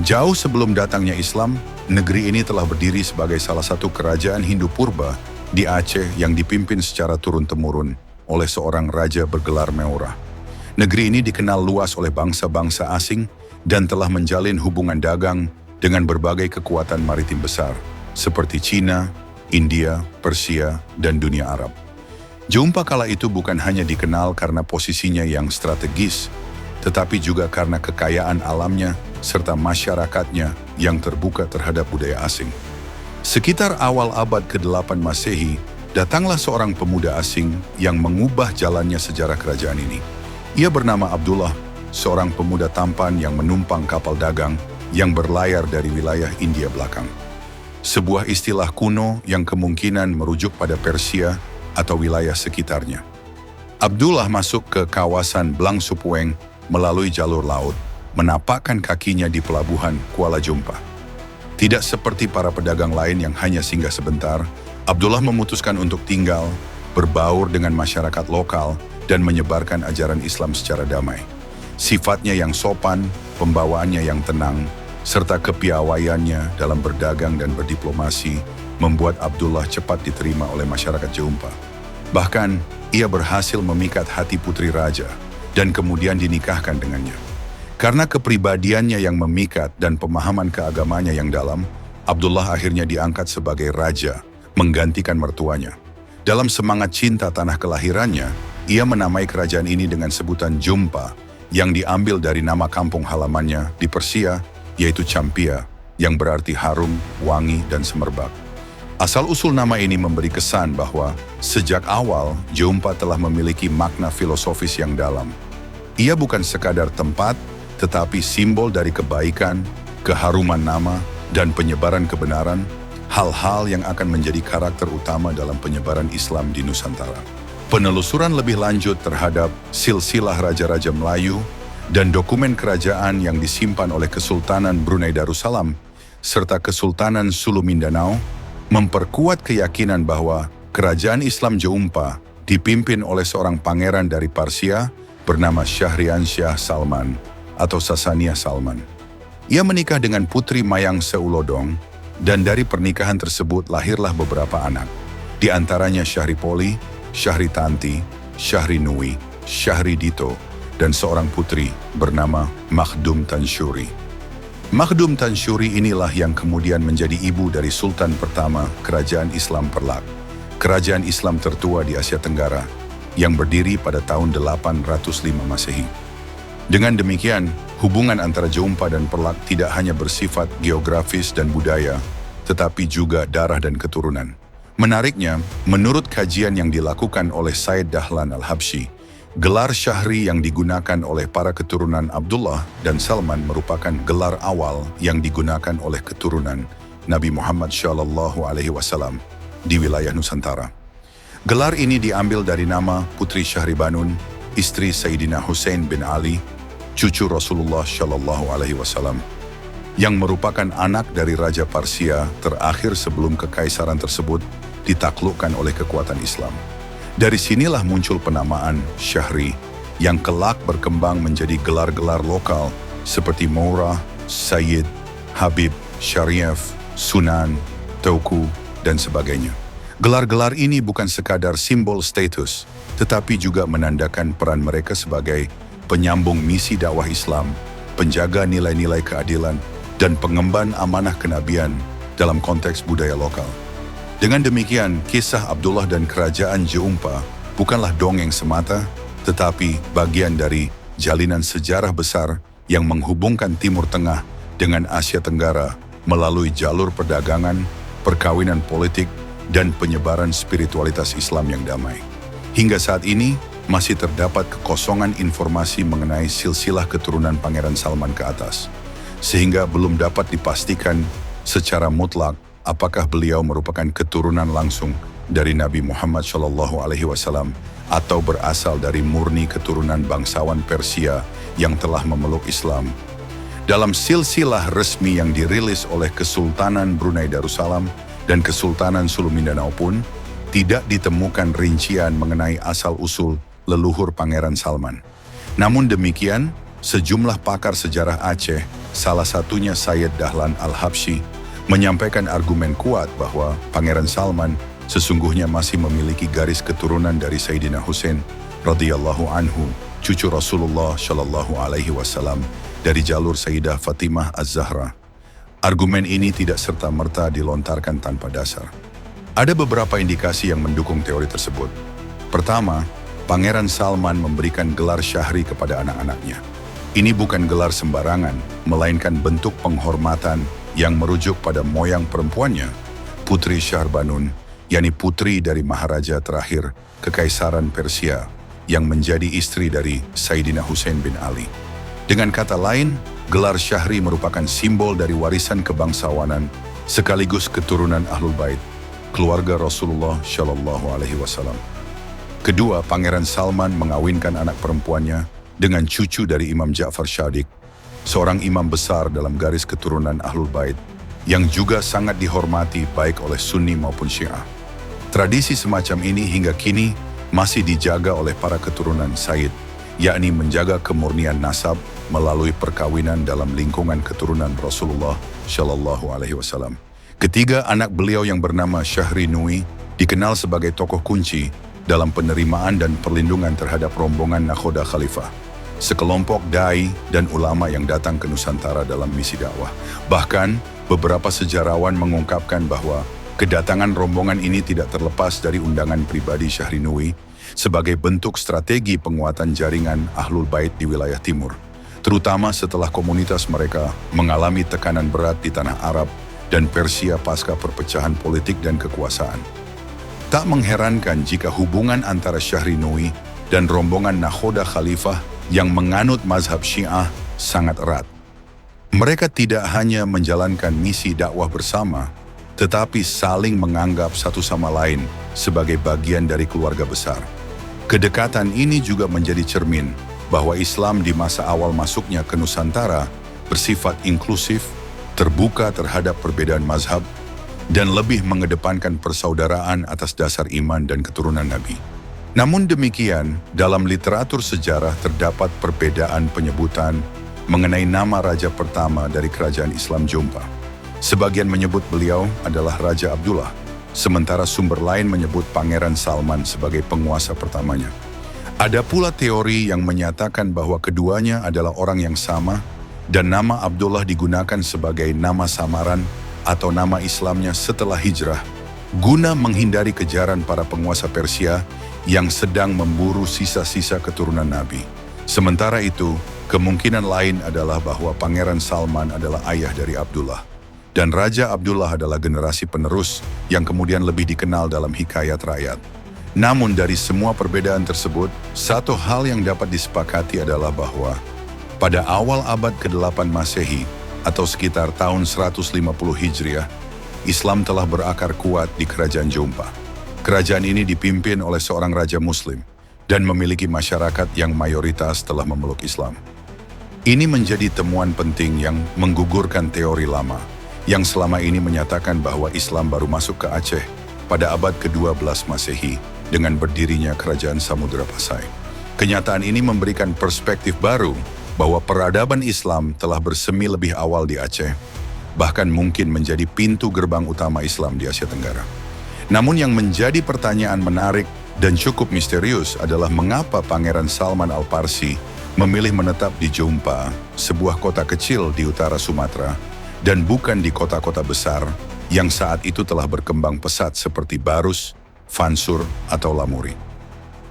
jauh sebelum datangnya Islam, negeri ini telah berdiri sebagai salah satu kerajaan Hindu purba di Aceh yang dipimpin secara turun-temurun oleh seorang raja bergelar Meora. Negeri ini dikenal luas oleh bangsa-bangsa asing dan telah menjalin hubungan dagang dengan berbagai kekuatan maritim besar, seperti Cina, India, Persia, dan dunia Arab. Jeumpa kala itu bukan hanya dikenal karena posisinya yang strategis, tetapi juga karena kekayaan alamnya serta masyarakatnya yang terbuka terhadap budaya asing. Sekitar awal abad ke-8 Masehi, datanglah seorang pemuda asing yang mengubah jalannya sejarah kerajaan ini. Ia bernama Abdullah, seorang pemuda tampan yang menumpang kapal dagang yang berlayar dari wilayah India belakang. Sebuah istilah kuno yang kemungkinan merujuk pada Persia atau wilayah sekitarnya. Abdullah masuk ke kawasan Blang Supueng melalui jalur laut, menapakkan kakinya di pelabuhan Kuala Jumpa. Tidak seperti para pedagang lain yang hanya singgah sebentar, Abdullah memutuskan untuk tinggal, berbaur dengan masyarakat lokal, dan menyebarkan ajaran Islam secara damai. Sifatnya yang sopan, pembawaannya yang tenang, serta kepiawaiannya dalam berdagang dan berdiplomasi membuat Abdullah cepat diterima oleh masyarakat Jumpa. Bahkan, ia berhasil memikat hati putri raja dan kemudian dinikahkan dengannya. Karena kepribadiannya yang memikat dan pemahaman keagamanya yang dalam, Abdullah akhirnya diangkat sebagai raja, menggantikan mertuanya. Dalam semangat cinta tanah kelahirannya, ia menamai kerajaan ini dengan sebutan Jumpa, yang diambil dari nama kampung halamannya di Persia, yaitu Champia, yang berarti harum, wangi, dan semerbak. Asal-usul nama ini memberi kesan bahwa sejak awal Jumpa telah memiliki makna filosofis yang dalam. Ia bukan sekadar tempat, tetapi simbol dari kebaikan, keharuman nama, dan penyebaran kebenaran, hal-hal yang akan menjadi karakter utama dalam penyebaran Islam di Nusantara. Penelusuran lebih lanjut terhadap silsilah Raja-Raja Melayu dan dokumen kerajaan yang disimpan oleh Kesultanan Brunei Darussalam serta Kesultanan Sulu Mindanao memperkuat keyakinan bahwa kerajaan Islam Jumpa dipimpin oleh seorang pangeran dari Persia bernama Syahriansyah Salman atau Sasania Salman. Ia menikah dengan Putri Mayang Seulodong dan dari pernikahan tersebut lahirlah beberapa anak, di antaranya Syahripoli, Syahritanti, Syahrinui, Syahridito, dan seorang putri bernama Makhdum Tansyuri. Makhdum Tansyuri inilah yang kemudian menjadi ibu dari Sultan pertama Kerajaan Islam Perlak, kerajaan Islam tertua di Asia Tenggara, yang berdiri pada tahun 805 Masehi. Dengan demikian, hubungan antara Jumpa dan Perlak tidak hanya bersifat geografis dan budaya, tetapi juga darah dan keturunan. Menariknya, menurut kajian yang dilakukan oleh Said Dahlan Al-Habsyi, gelar Syahri yang digunakan oleh para keturunan Abdullah dan Salman merupakan gelar awal yang digunakan oleh keturunan Nabi Muhammad SAW di wilayah Nusantara. Gelar ini diambil dari nama Putri Syahribanun, istri Sayyidina Hussein bin Ali, cucu Rasulullah SAW, yang merupakan anak dari Raja Persia terakhir sebelum kekaisaran tersebut ditaklukkan oleh kekuatan Islam. Dari sinilah muncul penamaan Syahri yang kelak berkembang menjadi gelar-gelar lokal seperti Maurah, Sayyid, Habib, Syarif, Sunan, Tauku, dan sebagainya. Gelar-gelar ini bukan sekadar simbol status, tetapi juga menandakan peran mereka sebagai penyambung misi dakwah Islam, penjaga nilai-nilai keadilan, dan pengemban amanah kenabian dalam konteks budaya lokal. Dengan demikian, kisah Abdullah dan kerajaan Jumpa bukanlah dongeng semata, tetapi bagian dari jalinan sejarah besar yang menghubungkan Timur Tengah dengan Asia Tenggara melalui jalur perdagangan, perkawinan politik, dan penyebaran spiritualitas Islam yang damai. Hingga saat ini, masih terdapat kekosongan informasi mengenai silsilah keturunan Pangeran Salman ke atas, sehingga belum dapat dipastikan secara mutlak apakah beliau merupakan keturunan langsung dari Nabi Muhammad SAW atau berasal dari murni keturunan bangsawan Persia yang telah memeluk Islam. Dalam silsilah resmi yang dirilis oleh Kesultanan Brunei Darussalam dan Kesultanan Sulu Mindanao pun tidak ditemukan rincian mengenai asal-usul leluhur Pangeran Salman. Namun demikian, sejumlah pakar sejarah Aceh, salah satunya Sayyid Dahlan Al-Habsyi, menyampaikan argumen kuat bahwa Pangeran Salman sesungguhnya masih memiliki garis keturunan dari Sayyidina Hussein radhiyallahu anhu, cucu Rasulullah SAW, dari jalur Sayyidah Fatimah Az-Zahra. Argumen ini tidak serta-merta dilontarkan tanpa dasar. Ada beberapa indikasi yang mendukung teori tersebut. Pertama, Pangeran Salman memberikan gelar Syahri kepada anak-anaknya. Ini bukan gelar sembarangan, melainkan bentuk penghormatan yang merujuk pada moyang perempuannya, Putri Syahribanun, yakni putri dari Maharaja terakhir Kekaisaran Persia yang menjadi istri dari Sayyidina Husain bin Ali. Dengan kata lain, gelar Syahri merupakan simbol dari warisan kebangsawanan sekaligus keturunan Ahlul Bait, keluarga Rasulullah Shallallahu Alaihi Wasallam. Kedua, Pangeran Salman mengawinkan anak perempuannya dengan cucu dari Imam Ja'far Shadiq, seorang imam besar dalam garis keturunan Ahlul Bait yang juga sangat dihormati baik oleh Sunni maupun Syiah. Tradisi semacam ini hingga kini masih dijaga oleh para keturunan Said, yakni menjaga kemurnian nasab melalui perkawinan dalam lingkungan keturunan Rasulullah Shallallahu Alaihi Wasallam. Ketiga, anak beliau yang bernama Syahri Nui dikenal sebagai tokoh kunci dalam penerimaan dan perlindungan terhadap rombongan Nakhoda Khalifah, sekelompok dai dan ulama yang datang ke Nusantara dalam misi dakwah. Bahkan, beberapa sejarawan mengungkapkan bahwa kedatangan rombongan ini tidak terlepas dari undangan pribadi Syahri Nui sebagai bentuk strategi penguatan jaringan Ahlul Bait di wilayah timur, terutama setelah komunitas mereka mengalami tekanan berat di tanah Arab dan Persia pasca perpecahan politik dan kekuasaan. Tak mengherankan jika hubungan antara Syahri Nui dan rombongan Nakhoda Khalifah yang menganut mazhab Syiah sangat erat. Mereka tidak hanya menjalankan misi dakwah bersama, tetapi saling menganggap satu sama lain sebagai bagian dari keluarga besar. Kedekatan ini juga menjadi cermin bahwa Islam di masa awal masuknya ke Nusantara bersifat inklusif, terbuka terhadap perbedaan mazhab, dan lebih mengedepankan persaudaraan atas dasar iman dan keturunan Nabi. Namun demikian, dalam literatur sejarah terdapat perbedaan penyebutan mengenai nama raja pertama dari kerajaan Islam Jompa. Sebagian menyebut beliau adalah Raja Abdullah, sementara sumber lain menyebut Pangeran Salman sebagai penguasa pertamanya. Ada pula teori yang menyatakan bahwa keduanya adalah orang yang sama dan nama Abdullah digunakan sebagai nama samaran atau nama Islamnya setelah hijrah, guna menghindari kejaran para penguasa Persia yang sedang memburu sisa-sisa keturunan Nabi. Sementara itu, kemungkinan lain adalah bahwa Pangeran Salman adalah ayah dari Abdullah, dan Raja Abdullah adalah generasi penerus yang kemudian lebih dikenal dalam hikayat rakyat. Namun dari semua perbedaan tersebut, satu hal yang dapat disepakati adalah bahwa pada awal abad ke-8 Masehi atau sekitar tahun 150 Hijriah, Islam telah berakar kuat di Kerajaan Jompa. Kerajaan ini dipimpin oleh seorang raja Muslim dan memiliki masyarakat yang mayoritas telah memeluk Islam. Ini menjadi temuan penting yang menggugurkan teori lama yang selama ini menyatakan bahwa Islam baru masuk ke Aceh pada abad ke-12 Masehi dengan berdirinya Kerajaan Samudra Pasai. Kenyataan ini memberikan perspektif baru bahwa peradaban Islam telah bersemi lebih awal di Aceh, bahkan mungkin menjadi pintu gerbang utama Islam di Asia Tenggara. Namun yang menjadi pertanyaan menarik dan cukup misterius adalah mengapa Pangeran Salman Al-Parsi memilih menetap di Jompa, sebuah kota kecil di utara Sumatera, dan bukan di kota-kota besar yang saat itu telah berkembang pesat seperti Barus, Fansur, atau Lamuri.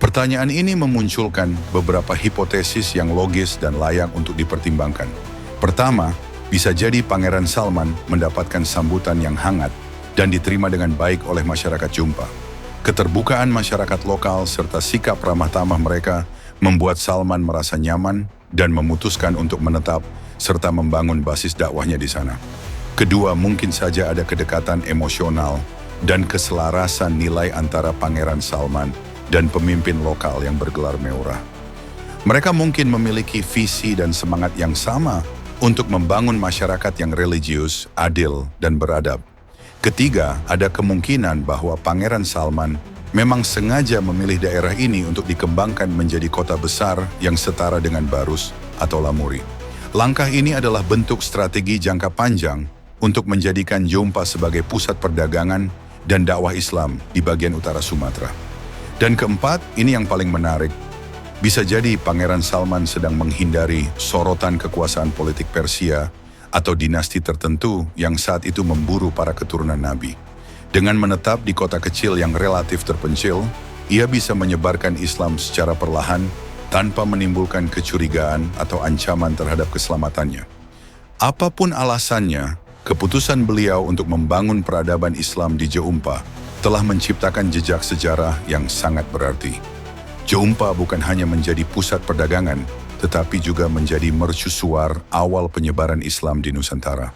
Pertanyaan ini memunculkan beberapa hipotesis yang logis dan layak untuk dipertimbangkan. Pertama, bisa jadi Pangeran Salman mendapatkan sambutan yang hangat dan diterima dengan baik oleh masyarakat Jompa. Keterbukaan masyarakat lokal serta sikap ramah tamah mereka membuat Salman merasa nyaman dan memutuskan untuk menetap serta membangun basis dakwahnya di sana. Kedua, mungkin saja ada kedekatan emosional dan keselarasan nilai antara Pangeran Salman dan pemimpin lokal yang bergelar Meurah. Mereka mungkin memiliki visi dan semangat yang sama untuk membangun masyarakat yang religius, adil, dan beradab. Ketiga, ada kemungkinan bahwa Pangeran Salman memang sengaja memilih daerah ini untuk dikembangkan menjadi kota besar yang setara dengan Barus atau Lamuri. Langkah ini adalah bentuk strategi jangka panjang untuk menjadikan Jompa sebagai pusat perdagangan dan dakwah Islam di bagian utara Sumatera. Dan keempat, ini yang paling menarik, bisa jadi Pangeran Salman sedang menghindari sorotan kekuasaan politik Persia atau dinasti tertentu yang saat itu memburu para keturunan Nabi. Dengan menetap di kota kecil yang relatif terpencil, ia bisa menyebarkan Islam secara perlahan tanpa menimbulkan kecurigaan atau ancaman terhadap keselamatannya. Apapun alasannya, keputusan beliau untuk membangun peradaban Islam di Jompa telah menciptakan jejak sejarah yang sangat berarti. Jeumpa bukan hanya menjadi pusat perdagangan, tetapi juga menjadi mercusuar awal penyebaran Islam di Nusantara.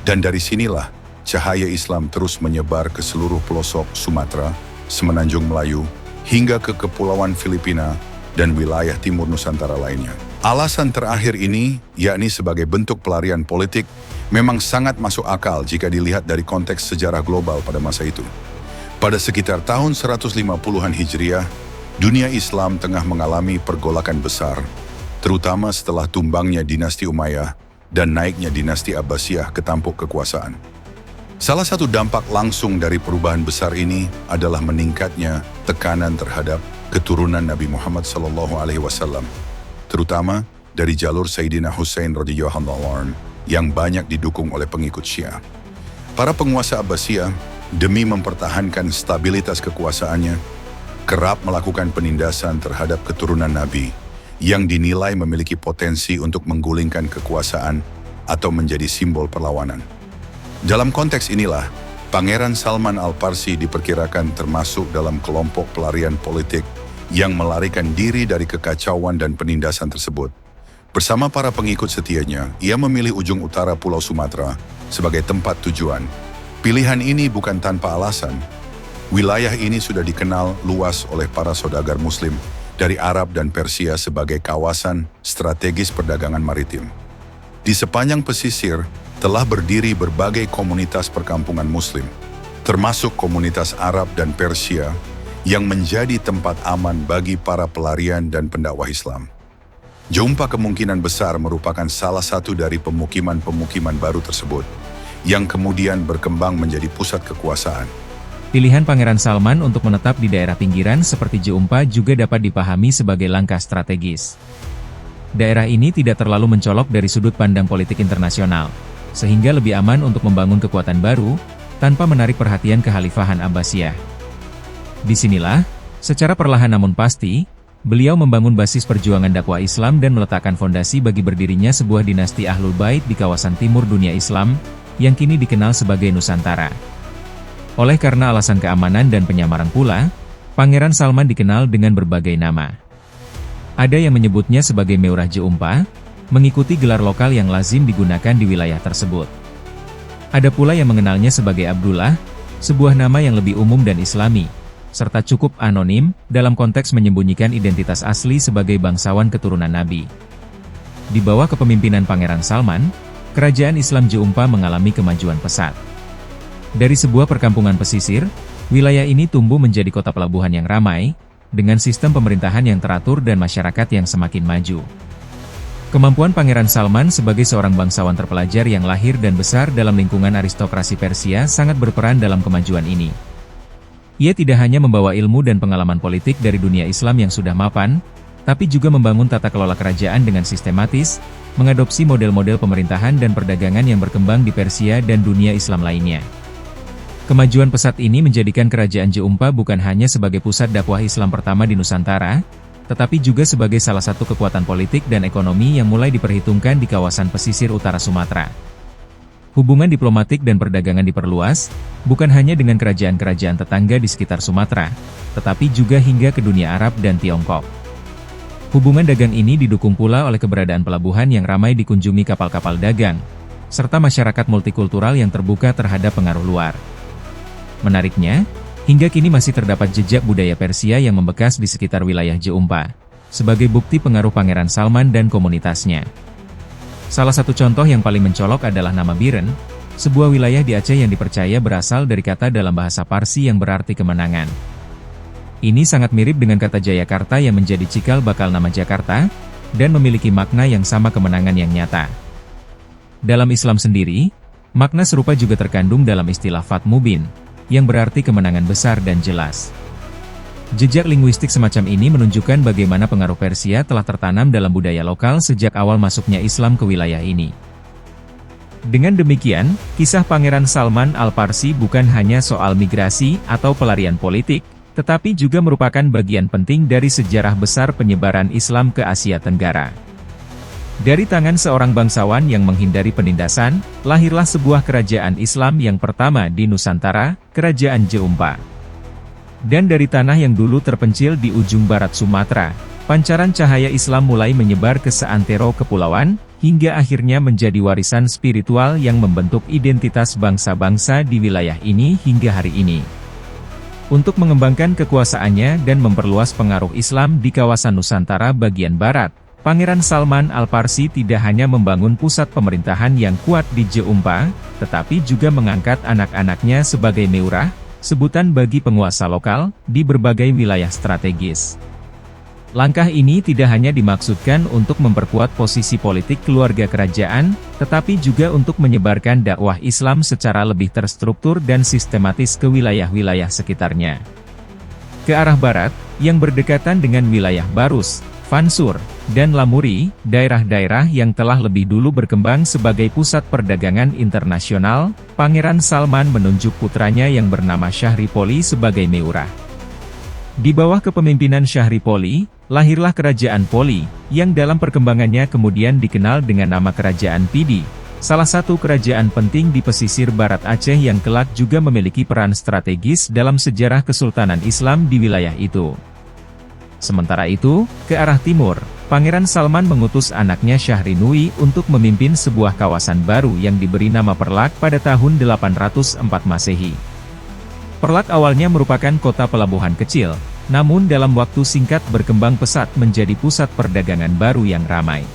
Dan dari sinilah cahaya Islam terus menyebar ke seluruh pelosok Sumatera, Semenanjung Melayu, hingga ke Kepulauan Filipina dan wilayah timur Nusantara lainnya. Alasan terakhir ini, yakni sebagai bentuk pelarian politik, memang sangat masuk akal jika dilihat dari konteks sejarah global pada masa itu. Pada sekitar tahun 150-an Hijriah, dunia Islam tengah mengalami pergolakan besar, terutama setelah tumbangnya dinasti Umayyah dan naiknya dinasti Abbasiyah ke tampuk kekuasaan. Salah satu dampak langsung dari perubahan besar ini adalah meningkatnya tekanan terhadap keturunan Nabi Muhammad SAW, terutama dari jalur Sayyidina Hussein radhiyallahu anhu yang banyak didukung oleh pengikut Syiah. Para penguasa Abbasiyah, demi mempertahankan stabilitas kekuasaannya, kerap melakukan penindasan terhadap keturunan Nabi yang dinilai memiliki potensi untuk menggulingkan kekuasaan atau menjadi simbol perlawanan. Dalam konteks inilah, Pangeran Salman Al-Parsi diperkirakan termasuk dalam kelompok pelarian politik yang melarikan diri dari kekacauan dan penindasan tersebut. Bersama para pengikut setianya, ia memilih ujung utara Pulau Sumatera sebagai tempat tujuan. Pilihan ini bukan tanpa alasan. Wilayah ini sudah dikenal luas oleh para saudagar Muslim dari Arab dan Persia sebagai kawasan strategis perdagangan maritim. Di sepanjang pesisir telah berdiri berbagai komunitas perkampungan Muslim, termasuk komunitas Arab dan Persia yang menjadi tempat aman bagi para pelarian dan pendakwah Islam. Jeumpa kemungkinan besar merupakan salah satu dari pemukiman-pemukiman baru tersebut, yang kemudian berkembang menjadi pusat kekuasaan. Pilihan Pangeran Salman untuk menetap di daerah pinggiran seperti Jeumpa juga dapat dipahami sebagai langkah strategis. Daerah ini tidak terlalu mencolok dari sudut pandang politik internasional, sehingga lebih aman untuk membangun kekuatan baru, tanpa menarik perhatian kekhalifahan Abbasiyah. Disinilah, secara perlahan namun pasti, beliau membangun basis perjuangan dakwah Islam dan meletakkan fondasi bagi berdirinya sebuah dinasti Ahlul Bait di kawasan timur dunia Islam, yang kini dikenal sebagai Nusantara. Oleh karena alasan keamanan dan penyamaran pula, Pangeran Salman dikenal dengan berbagai nama. Ada yang menyebutnya sebagai Meurah Jeumpa, mengikuti gelar lokal yang lazim digunakan di wilayah tersebut. Ada pula yang mengenalnya sebagai Abdullah, sebuah nama yang lebih umum dan islami, serta cukup anonim dalam konteks menyembunyikan identitas asli sebagai bangsawan keturunan Nabi. Di bawah kepemimpinan Pangeran Salman, kerajaan Islam Jeumpa mengalami kemajuan pesat. Dari sebuah perkampungan pesisir, wilayah ini tumbuh menjadi kota pelabuhan yang ramai, dengan sistem pemerintahan yang teratur dan masyarakat yang semakin maju. Kemampuan Pangeran Salman sebagai seorang bangsawan terpelajar yang lahir dan besar dalam lingkungan aristokrasi Persia sangat berperan dalam kemajuan ini. Ia tidak hanya membawa ilmu dan pengalaman politik dari dunia Islam yang sudah mapan, tapi juga membangun tata kelola kerajaan dengan sistematis, mengadopsi model-model pemerintahan dan perdagangan yang berkembang di Persia dan dunia Islam lainnya. Kemajuan pesat ini menjadikan kerajaan Jeumpa bukan hanya sebagai pusat dakwah Islam pertama di Nusantara, tetapi juga sebagai salah satu kekuatan politik dan ekonomi yang mulai diperhitungkan di kawasan pesisir utara Sumatera. Hubungan diplomatik dan perdagangan diperluas, bukan hanya dengan kerajaan-kerajaan tetangga di sekitar Sumatera, tetapi juga hingga ke dunia Arab dan Tiongkok. Hubungan dagang ini didukung pula oleh keberadaan pelabuhan yang ramai dikunjungi kapal-kapal dagang, serta masyarakat multikultural yang terbuka terhadap pengaruh luar. Menariknya, hingga kini masih terdapat jejak budaya Persia yang membekas di sekitar wilayah Jeumpa, sebagai bukti pengaruh Pangeran Salman dan komunitasnya. Salah satu contoh yang paling mencolok adalah nama Biren, sebuah wilayah di Aceh yang dipercaya berasal dari kata dalam bahasa Parsi yang berarti kemenangan. Ini sangat mirip dengan kata Jayakarta yang menjadi cikal bakal nama Jakarta, dan memiliki makna yang sama kemenangan yang nyata. Dalam Islam sendiri, makna serupa juga terkandung dalam istilah Fath Mubin, yang berarti kemenangan besar dan jelas. Jejak linguistik semacam ini menunjukkan bagaimana pengaruh Persia telah tertanam dalam budaya lokal sejak awal masuknya Islam ke wilayah ini. Dengan demikian, kisah Pangeran Salman Al-Parsi bukan hanya soal migrasi atau pelarian politik, tetapi juga merupakan bagian penting dari sejarah besar penyebaran Islam ke Asia Tenggara. Dari tangan seorang bangsawan yang menghindari penindasan, lahirlah sebuah kerajaan Islam yang pertama di Nusantara, Kerajaan Jeumpa. Dan dari tanah yang dulu terpencil di ujung barat Sumatera, pancaran cahaya Islam mulai menyebar ke seantero kepulauan, hingga akhirnya menjadi warisan spiritual yang membentuk identitas bangsa-bangsa di wilayah ini hingga hari ini. Untuk mengembangkan kekuasaannya dan memperluas pengaruh Islam di kawasan Nusantara bagian barat, Pangeran Salman Al-Farsi tidak hanya membangun pusat pemerintahan yang kuat di Jeumpa, tetapi juga mengangkat anak-anaknya sebagai meurah, sebutan bagi penguasa lokal, di berbagai wilayah strategis. Langkah ini tidak hanya dimaksudkan untuk memperkuat posisi politik keluarga kerajaan, tetapi juga untuk menyebarkan dakwah Islam secara lebih terstruktur dan sistematis ke wilayah-wilayah sekitarnya. Ke arah barat, yang berdekatan dengan wilayah Barus, Fansur, dan Lamuri, daerah-daerah yang telah lebih dulu berkembang sebagai pusat perdagangan internasional, Pangeran Salman menunjuk putranya yang bernama Syahripoli sebagai meurah. Di bawah kepemimpinan Syahripoli, lahirlah Kerajaan Poli, yang dalam perkembangannya kemudian dikenal dengan nama Kerajaan Pidi, salah satu kerajaan penting di pesisir barat Aceh yang kelak juga memiliki peran strategis dalam sejarah Kesultanan Islam di wilayah itu. Sementara itu, ke arah timur, Pangeran Salman mengutus anaknya Syahrinui untuk memimpin sebuah kawasan baru yang diberi nama Perlak pada tahun 804 Masehi. Perlak awalnya merupakan kota pelabuhan kecil, namun dalam waktu singkat berkembang pesat menjadi pusat perdagangan baru yang ramai.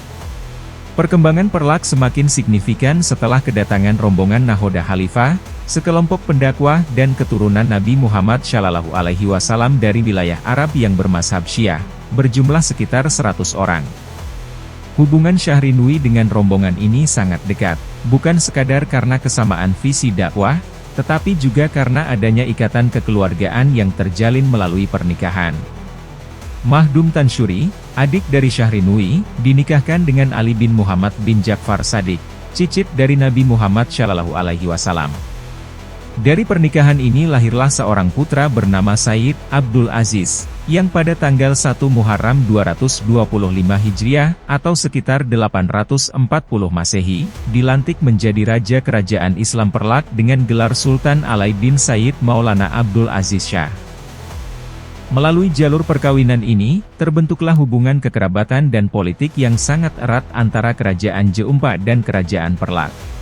Perkembangan Perlak semakin signifikan setelah kedatangan rombongan Nahoda Khalifah, sekelompok pendakwah dan keturunan Nabi Muhammad SAW dari wilayah Arab yang bermazhab Syiah, berjumlah sekitar 100 orang. Hubungan Syahrinui dengan rombongan ini sangat dekat, bukan sekadar karena kesamaan visi dakwah, tetapi juga karena adanya ikatan kekeluargaan yang terjalin melalui pernikahan. Mahdum Tansyuri, adik dari Syahrinui, dinikahkan dengan Ali bin Muhammad bin Ja'far Shadiq, cicit dari Nabi Muhammad SAW. Dari pernikahan ini lahirlah seorang putra bernama Sayyid Abdul Aziz, yang pada tanggal 1 Muharram 225 Hijriah, atau sekitar 840 Masehi, dilantik menjadi Raja Kerajaan Islam Perlak dengan gelar Sultan Alaiddin Sayyid Maulana Abdul Aziz Shah. Melalui jalur perkawinan ini, terbentuklah hubungan kekerabatan dan politik yang sangat erat antara Kerajaan Jeumpa dan Kerajaan Perlak.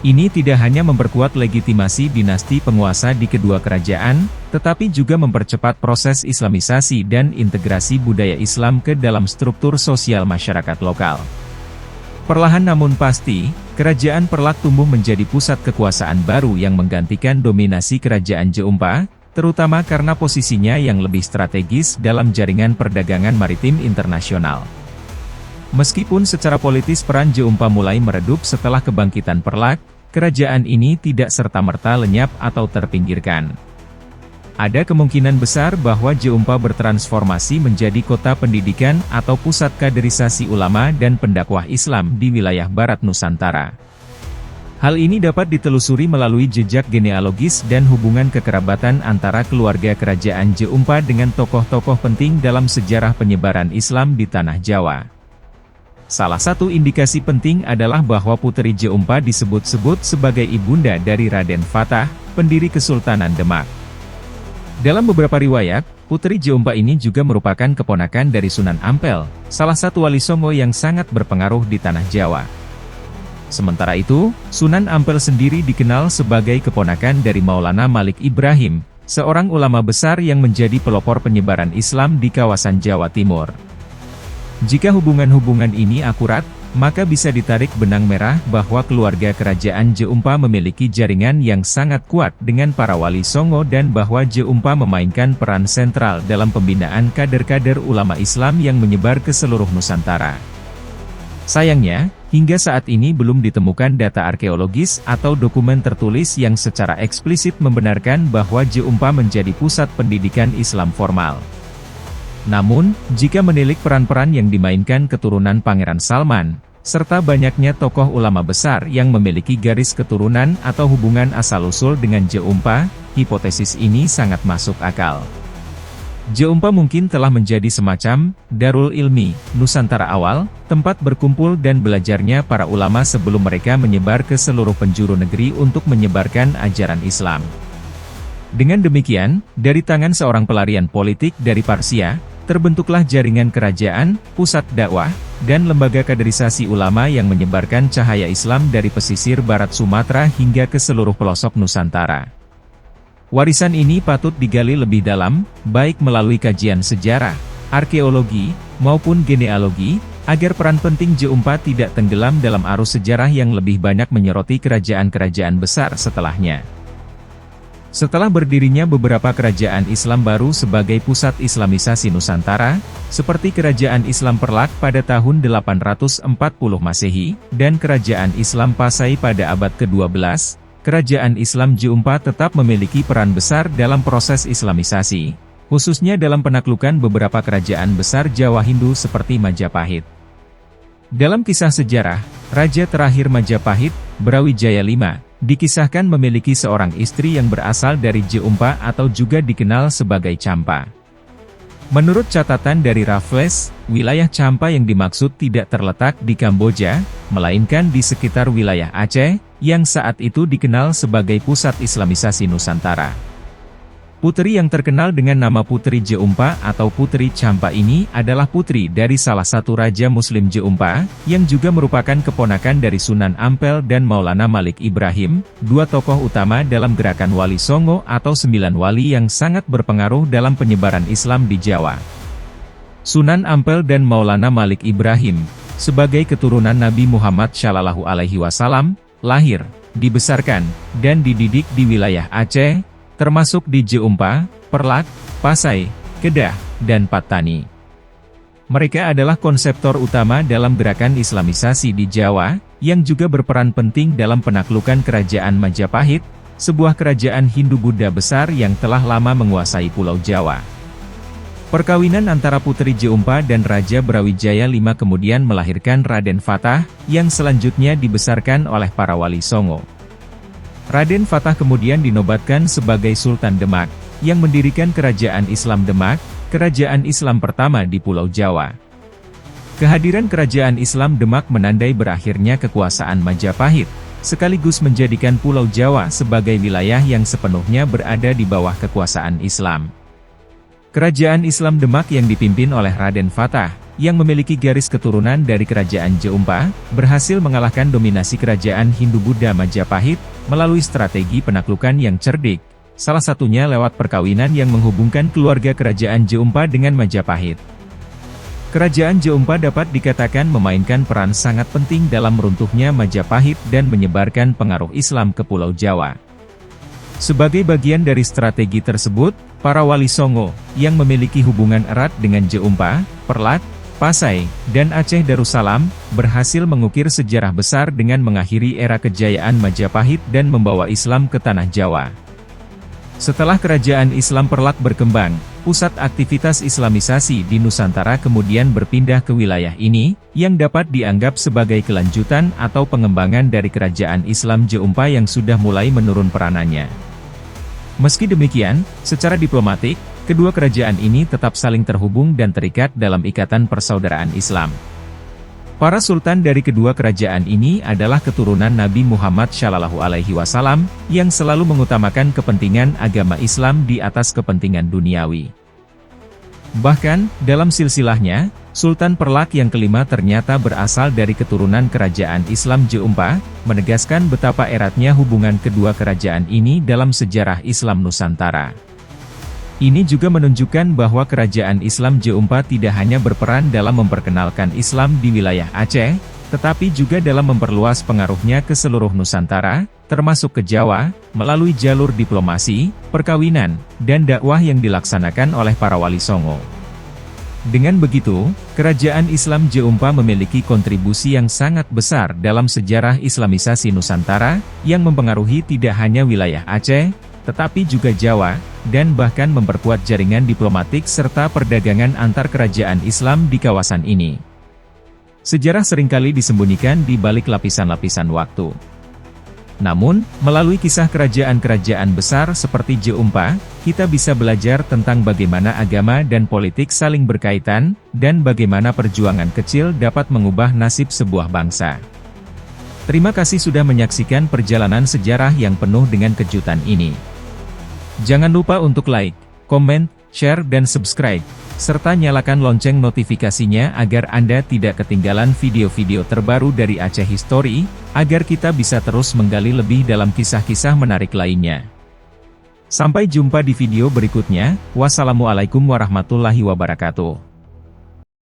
Ini tidak hanya memperkuat legitimasi dinasti penguasa di kedua kerajaan, tetapi juga mempercepat proses Islamisasi dan integrasi budaya Islam ke dalam struktur sosial masyarakat lokal. Perlahan namun pasti, Kerajaan Perlak tumbuh menjadi pusat kekuasaan baru yang menggantikan dominasi Kerajaan Jeumpa, terutama karena posisinya yang lebih strategis dalam jaringan perdagangan maritim internasional. Meskipun secara politis peran Jeumpa mulai meredup setelah kebangkitan Perlak, kerajaan ini tidak serta-merta lenyap atau terpinggirkan. Ada kemungkinan besar bahwa Jeumpa bertransformasi menjadi kota pendidikan atau pusat kaderisasi ulama dan pendakwah Islam di wilayah barat Nusantara. Hal ini dapat ditelusuri melalui jejak genealogis dan hubungan kekerabatan antara keluarga kerajaan Jeumpa dengan tokoh-tokoh penting dalam sejarah penyebaran Islam di Tanah Jawa. Salah satu indikasi penting adalah bahwa Puteri Jeumpa disebut-sebut sebagai ibunda dari Raden Fatah, pendiri Kesultanan Demak. Dalam beberapa riwayat, Puteri Jeumpa ini juga merupakan keponakan dari Sunan Ampel, salah satu wali Songo yang sangat berpengaruh di Tanah Jawa. Sementara itu, Sunan Ampel sendiri dikenal sebagai keponakan dari Maulana Malik Ibrahim, seorang ulama besar yang menjadi pelopor penyebaran Islam di kawasan Jawa Timur. Jika hubungan-hubungan ini akurat, maka bisa ditarik benang merah bahwa keluarga kerajaan Jeumpa memiliki jaringan yang sangat kuat dengan para wali Songo dan bahwa Jeumpa memainkan peran sentral dalam pembinaan kader-kader ulama Islam yang menyebar ke seluruh Nusantara. Sayangnya, hingga saat ini belum ditemukan data arkeologis atau dokumen tertulis yang secara eksplisit membenarkan bahwa Jeumpa menjadi pusat pendidikan Islam formal. Namun, jika menilik peran-peran yang dimainkan keturunan Pangeran Salman, serta banyaknya tokoh ulama besar yang memiliki garis keturunan atau hubungan asal-usul dengan Jeumpa, hipotesis ini sangat masuk akal. Jeumpa mungkin telah menjadi semacam Darul Ilmi Nusantara awal, tempat berkumpul dan belajarnya para ulama sebelum mereka menyebar ke seluruh penjuru negeri untuk menyebarkan ajaran Islam. Dengan demikian, dari tangan seorang pelarian politik dari Parsia, terbentuklah jaringan kerajaan, pusat dakwah, dan lembaga kaderisasi ulama yang menyebarkan cahaya Islam dari pesisir barat Sumatera hingga ke seluruh pelosok Nusantara. Warisan ini patut digali lebih dalam, baik melalui kajian sejarah, arkeologi, maupun genealogi, agar peran penting J4 tidak tenggelam dalam arus sejarah yang lebih banyak menyoroti kerajaan-kerajaan besar setelahnya. Setelah berdirinya beberapa kerajaan Islam baru sebagai pusat Islamisasi Nusantara, seperti Kerajaan Islam Perlak pada tahun 840 Masehi, dan Kerajaan Islam Pasai pada abad ke-12, Kerajaan Islam J4 tetap memiliki peran besar dalam proses Islamisasi, khususnya dalam penaklukan beberapa kerajaan besar Jawa Hindu seperti Majapahit. Dalam kisah sejarah, Raja terakhir Majapahit, Brawijaya V, dikisahkan memiliki seorang istri yang berasal dari J4 atau juga dikenal sebagai Champa. Menurut catatan dari Raffles, wilayah Champa yang dimaksud tidak terletak di Kamboja, melainkan di sekitar wilayah Aceh, yang saat itu dikenal sebagai pusat Islamisasi Nusantara. Putri yang terkenal dengan nama Putri J4 atau Putri Champa ini adalah putri dari salah satu Raja Muslim J4, yang juga merupakan keponakan dari Sunan Ampel dan Maulana Malik Ibrahim, dua tokoh utama dalam gerakan Wali Songo atau 9 wali yang sangat berpengaruh dalam penyebaran Islam di Jawa. Sunan Ampel dan Maulana Malik Ibrahim, sebagai keturunan Nabi Muhammad SAW, lahir, dibesarkan, dan dididik di wilayah Aceh, termasuk di J4, Perlak, Pasai, Kedah, dan Patani. Mereka adalah konseptor utama dalam gerakan Islamisasi di Jawa, yang juga berperan penting dalam penaklukan Kerajaan Majapahit, sebuah kerajaan Hindu-Buddha besar yang telah lama menguasai Pulau Jawa. Perkawinan antara Putri J4 dan Raja Brawijaya V kemudian melahirkan Raden Fatah, yang selanjutnya dibesarkan oleh para wali Songo. Raden Fatah kemudian dinobatkan sebagai Sultan Demak, yang mendirikan Kerajaan Islam Demak, kerajaan Islam pertama di Pulau Jawa. Kehadiran Kerajaan Islam Demak menandai berakhirnya kekuasaan Majapahit, sekaligus menjadikan Pulau Jawa sebagai wilayah yang sepenuhnya berada di bawah kekuasaan Islam. Kerajaan Islam Demak yang dipimpin oleh Raden Fatah, yang memiliki garis keturunan dari Kerajaan J4, berhasil mengalahkan dominasi Kerajaan Hindu-Buddha Majapahit, melalui strategi penaklukan yang cerdik, salah satunya lewat perkawinan yang menghubungkan keluarga Kerajaan J4 dengan Majapahit. Kerajaan J4 dapat dikatakan memainkan peran sangat penting dalam runtuhnya Majapahit dan menyebarkan pengaruh Islam ke Pulau Jawa. Sebagai bagian dari strategi tersebut, para wali Songo, yang memiliki hubungan erat dengan J4, Perlak, Pasai, dan Aceh Darussalam, berhasil mengukir sejarah besar dengan mengakhiri era kejayaan Majapahit dan membawa Islam ke tanah Jawa. Setelah Kerajaan Islam Perlak berkembang, pusat aktivitas Islamisasi di Nusantara kemudian berpindah ke wilayah ini, yang dapat dianggap sebagai kelanjutan atau pengembangan dari Kerajaan Islam J4 yang sudah mulai menurun peranannya. Meski demikian, secara diplomatik, kedua kerajaan ini tetap saling terhubung dan terikat dalam ikatan persaudaraan Islam. Para sultan dari kedua kerajaan ini adalah keturunan Nabi Muhammad SAW, yang selalu mengutamakan kepentingan agama Islam di atas kepentingan duniawi. Bahkan, dalam silsilahnya, Sultan Perlak yang kelima ternyata berasal dari keturunan kerajaan Islam J4, menegaskan betapa eratnya hubungan kedua kerajaan ini dalam sejarah Islam Nusantara. Ini juga menunjukkan bahwa kerajaan Islam J4 tidak hanya berperan dalam memperkenalkan Islam di wilayah Aceh, tetapi juga dalam memperluas pengaruhnya ke seluruh Nusantara, termasuk ke Jawa, melalui jalur diplomasi, perkawinan, dan dakwah yang dilaksanakan oleh para wali Songo. Dengan begitu, kerajaan Islam J4 memiliki kontribusi yang sangat besar dalam sejarah Islamisasi Nusantara, yang mempengaruhi tidak hanya wilayah Aceh, tetapi juga Jawa, dan bahkan memperkuat jaringan diplomatik serta perdagangan antar kerajaan Islam di kawasan ini. Sejarah seringkali disembunyikan di balik lapisan-lapisan waktu. Namun, melalui kisah kerajaan-kerajaan besar seperti J4, kita bisa belajar tentang bagaimana agama dan politik saling berkaitan, dan bagaimana perjuangan kecil dapat mengubah nasib sebuah bangsa. Terima kasih sudah menyaksikan perjalanan sejarah yang penuh dengan kejutan ini. Jangan lupa untuk like, komen, share dan subscribe, serta nyalakan lonceng notifikasinya agar Anda tidak ketinggalan video-video terbaru dari Aceh History, agar kita bisa terus menggali lebih dalam kisah-kisah menarik lainnya. Sampai jumpa di video berikutnya, wassalamualaikum warahmatullahi wabarakatuh.